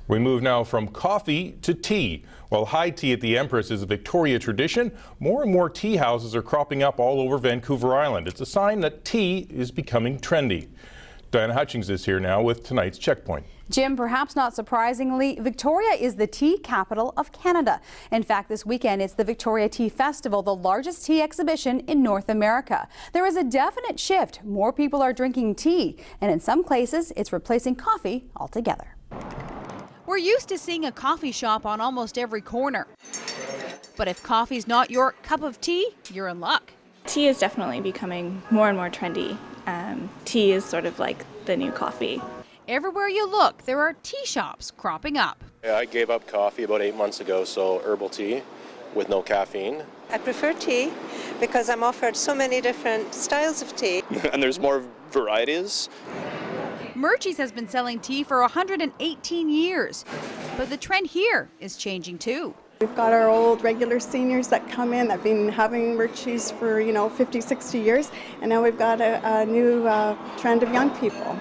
We move now from coffee to tea. While high tea at the Empress is a Victoria tradition, more and more tea houses are cropping up all over Vancouver Island. It's a sign that tea is becoming trendy. Diana Hutchings is here now with tonight's Checkpoint. Jim, perhaps not surprisingly, Victoria is the tea capital of Canada. In fact, this weekend it's the Victoria Tea Festival, the largest tea exhibition in North America. There is a definite shift. More people are drinking tea, and in some places it's replacing coffee altogether. We're used to seeing a coffee shop on almost every corner. But if coffee's not your cup of tea, you're in luck. Tea is definitely becoming more and more trendy. Tea is sort of like the new coffee. Everywhere you look, there are tea shops cropping up. Yeah, I gave up coffee about 8 months ago, so herbal tea with no caffeine. I prefer tea because I'm offered so many different styles of tea. And there's more varieties. Murchie's has been selling tea for 118 years, but the trend here is changing too. We've got our old regular seniors that come in that have been having Murchie's for 50, 60 years, and now we've got a new trend of young people.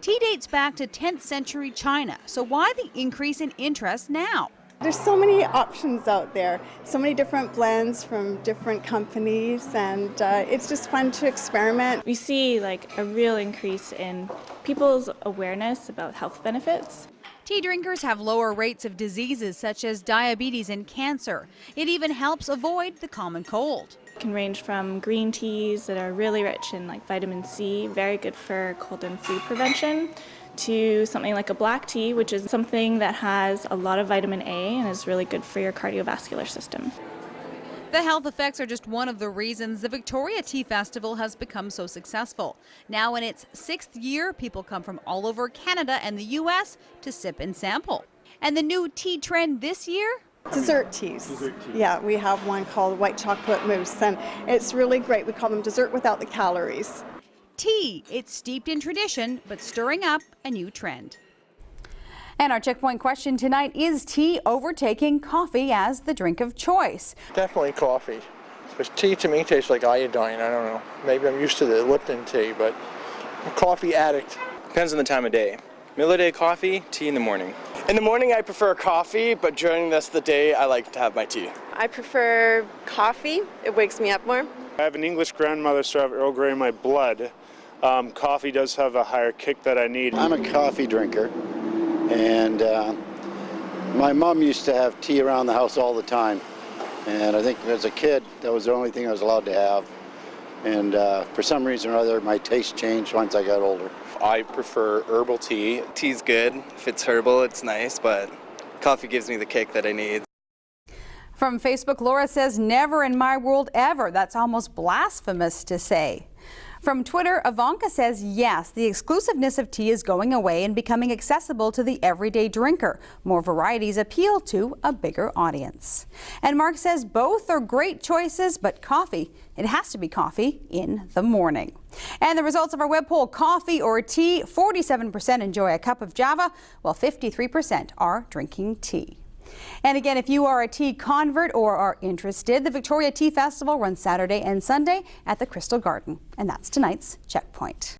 Tea dates back to 10th century China, so why the increase in interest now? There's so many options out there, so many different blends from different companies, and it's just fun to experiment. We see like a real increase in people's awareness about health benefits. Tea drinkers have lower rates of diseases such as diabetes and cancer. It even helps avoid the common cold. It can range from green teas that are really rich in like vitamin C, very good for cold and flu prevention, to something like a black tea, which is something that has a lot of vitamin A and is really good for your cardiovascular system. The health effects are just one of the reasons the Victoria Tea Festival has become so successful. Now in its 6th year, people come from all over Canada and the U.S. to sip and sample. And the new tea trend this year? Dessert teas. Yeah, we have one called white chocolate mousse, and it's really great. We call them dessert without the calories. Tea, it's steeped in tradition, but stirring up a new trend. And our checkpoint question tonight, is tea overtaking coffee as the drink of choice? Definitely coffee. Because tea to me tastes like iodine. I don't know. Maybe I'm used to the Lipton tea, but I'm a coffee addict. Depends on the time of day. Middle of the day coffee, tea in the morning. In the morning I prefer coffee, but during the rest of the day I like to have my tea. I prefer coffee. It wakes me up more. I have an English grandmother, so I have Earl Grey in my blood. Coffee does have a higher kick that I need. I'm a coffee drinker, and my mom used to have tea around the house all the time. And I think as a kid, that was the only thing I was allowed to have. And for some reason or other, my taste changed once I got older. I prefer herbal tea. Tea's good. If it's herbal, it's nice, but coffee gives me the kick that I need. From Facebook, Laura says, never in my world ever. That's almost blasphemous to say. From Twitter, Ivanka says, yes, the exclusiveness of tea is going away and becoming accessible to the everyday drinker. More varieties appeal to a bigger audience. And Mark says both are great choices, but coffee, it has to be coffee in the morning. And the results of our web poll, coffee or tea, 47% enjoy a cup of Java, while 53% are drinking tea. And again, if you are a tea convert or are interested, the Victoria Tea Festival runs Saturday and Sunday at the Crystal Garden. And that's tonight's Checkpoint.